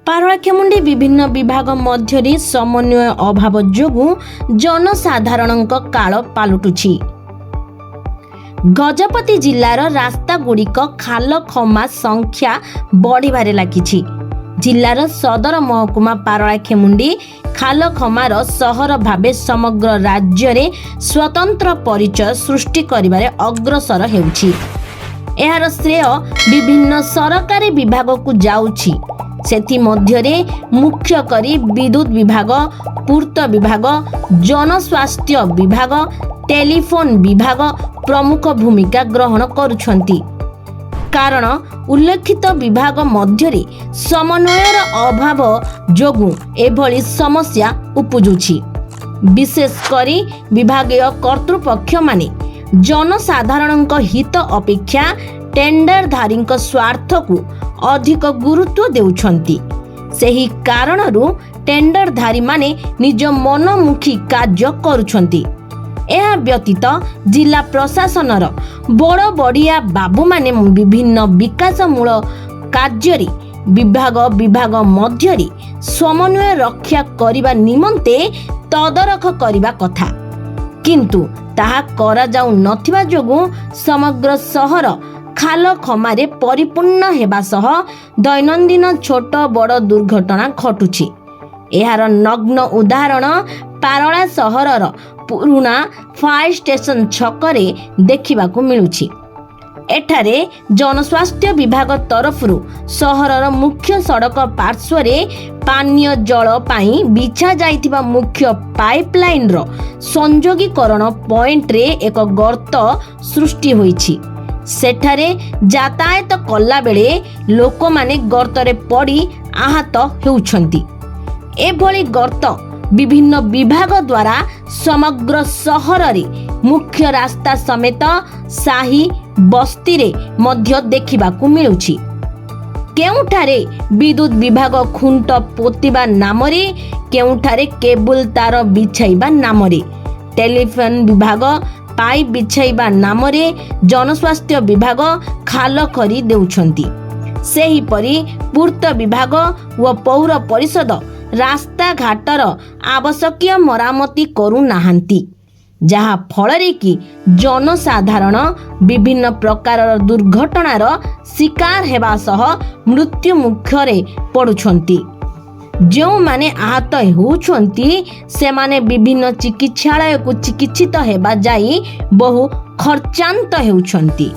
ପାରଳାଖେମୁଣ୍ଡି ବିଭିନ୍ନ ବିଭାଗ ମଧ୍ୟରେ ସମନ୍ୱୟ ଅଭାବ ଯୋଗୁଁ ଜନସାଧାରଣଙ୍କ କାଳ ପାଲଟୁଛି। ଗଜପତି ଜିଲ୍ଲାର ରାସ୍ତାଗୁଡ଼ିକ ଖାଲ ଖମା ସଂଖ୍ୟା ବଢ଼ିବାରେ ଲାଗିଛି। ଜିଲ୍ଲାର ସଦର ମହକୁମା ପାରଳାଖେମୁଣ୍ଡି ଖାଲଖମାର ସହର ଭାବେ ସମଗ୍ର ରାଜ୍ୟରେ ସ୍ୱତନ୍ତ୍ର ପରିଚୟ ସୃଷ୍ଟି କରିବାରେ ଅଗ୍ରସର ହେଉଛି। ଏହାର ଶ୍ରେୟ ବିଭିନ୍ନ ସରକାରୀ ବିଭାଗକୁ ଯାଉଛି। ସେଥିମଧ୍ୟରେ ମୁଖ୍ୟ କରି ବିଦ୍ୟୁତ୍ ବିଭାଗ, ପୂର୍ତ୍ତ ବିଭାଗ, ଜନସ୍ୱାସ୍ଥ୍ୟ ବିଭାଗ, ଟେଲିଫୋନ ବିଭାଗ ପ୍ରମୁଖ ଭୂମିକା ଗ୍ରହଣ କରୁଛନ୍ତି। କାରଣ ଉଲ୍ଲେଖିତ ବିଭାଗ ମଧ୍ୟରେ ସମନ୍ୱୟର ଅଭାବ ଯୋଗୁଁ ଏଭଳି ସମସ୍ୟା ଉପୁଜୁଛି। ବିଶେଷ କରି ବିଭାଗୀୟ କର୍ତ୍ତୃପକ୍ଷମାନେ ଜନସାଧାରଣଙ୍କ ହିତ ଅପେକ୍ଷା ଟେଣ୍ଡରଧାରୀଙ୍କ ସ୍ୱାର୍ଥକୁ ଅଧିକ ଗୁରୁତ୍ୱ ଦେଉଛନ୍ତି। ସେହି କାରଣରୁ ଟେଣ୍ଡରଧାରୀମାନେ ନିଜ ମନମୁଖୀ କାର୍ଯ୍ୟ କରୁଛନ୍ତି। ଏହା ବ୍ୟତୀତ ଜିଲ୍ଲା ପ୍ରଶାସନର ବଡ଼ ବଡ଼ିଆ ବାବୁମାନେ ବିଭିନ୍ନ ବିକାଶମୂଳ କାର୍ଯ୍ୟରେ ବିଭାଗ ମଧ୍ୟରେ ସମନ୍ୱୟ ରକ୍ଷା କରିବା ନିମନ୍ତେ ତଦାରଖ କରିବା କଥା, କିନ୍ତୁ ତାହା କରାଯାଉ ନଥିବା ଯୋଗୁଁ ସମଗ୍ର ସହର ଖାଲଖମାରେ ପରିପୂର୍ଣ୍ଣ ହେବା ସହ ଦୈନନ୍ଦିନ ଛୋଟ ବଡ଼ ଦୁର୍ଘଟଣା ଘଟୁଛି। ଏହାର ନଗ୍ନ ଉଦାହରଣ ପାରଳା ସହରର ପୁରୁଣା ଫାୟାର ଷ୍ଟେସନ ଛକରେ ଦେଖିବାକୁ ମିଳୁଛି। ଏଠାରେ ଜନସ୍ୱାସ୍ଥ୍ୟ ବିଭାଗ ତରଫରୁ ସହରର ମୁଖ୍ୟ ସଡ଼କ ପାର୍ଶ୍ୱରେ ପାନୀୟ ଜଳ ପାଇଁ ବିଛା ଯାଇଥିବା ମୁଖ୍ୟ ପାଇପଲାଇନ୍ର ସଂଯୋଗୀକରଣ ପଏଣ୍ଟରେ ଏକ ଗର୍ତ୍ତ ସୃଷ୍ଟି ହୋଇଛି। ସେଠାରେ ଯାତାୟାତ କଲାବେଳେ ଲୋକମାନେ ଗର୍ତ୍ତରେ ପଡ଼ି ଆହତ ହେଉଛନ୍ତି। ଏଭଳି ଗର୍ତ୍ତ ବିଭିନ୍ନ ବିଭାଗ ଦ୍ୱାରା ସମଗ୍ର ସହରରେ ମୁଖ୍ୟ ରାସ୍ତା ସମେତ ସାହି ବସ୍ତିରେ ମଧ୍ୟ ଦେଖିବାକୁ ମିଳୁଛି। କେଉଁଠାରେ ବିଦ୍ୟୁତ୍ ବିଭାଗ ଖୁଣ୍ଟ ପୋତିବା ନାମରେ, କେଉଁଠାରେ କେବୁଲ ତାର ବିଛାଇବା ନାମରେ, ଟେଲିଫୋନ ବିଭାଗ ପାଇପ୍ ବିଛାଇବା ନାମରେ ଜନସ୍ୱାସ୍ଥ୍ୟ ବିଭାଗ ଖାଲ କରି ଦେଉଛନ୍ତି। ସେହିପରି ପୂର୍ତ୍ତ ବିଭାଗ ଓ ପୌର ପରିଷଦ ରାସ୍ତାଘାଟର ଆବଶ୍ୟକୀୟ ମରାମତି କରୁନାହାନ୍ତି, ଯାହା ଫଳରେ କି ଜନସାଧାରଣ ବିଭିନ୍ନ ପ୍ରକାରର ଦୁର୍ଘଟଣାର ଶିକାର ହେବା ସହ ମୃତ୍ୟୁ ମୁଖରେ ପଡ଼ୁଛନ୍ତି। ଯେଉଁମାନେ ଆହତ ହେଉଛନ୍ତି ସେମାନେ ବିଭିନ୍ନ ଚିକିତ୍ସାଳୟକୁ ଚିକିତ୍ସିତ ହେବା ଯାଇ ବହୁ ଖର୍ଚ୍ଚାନ୍ତ ହେଉଛନ୍ତି।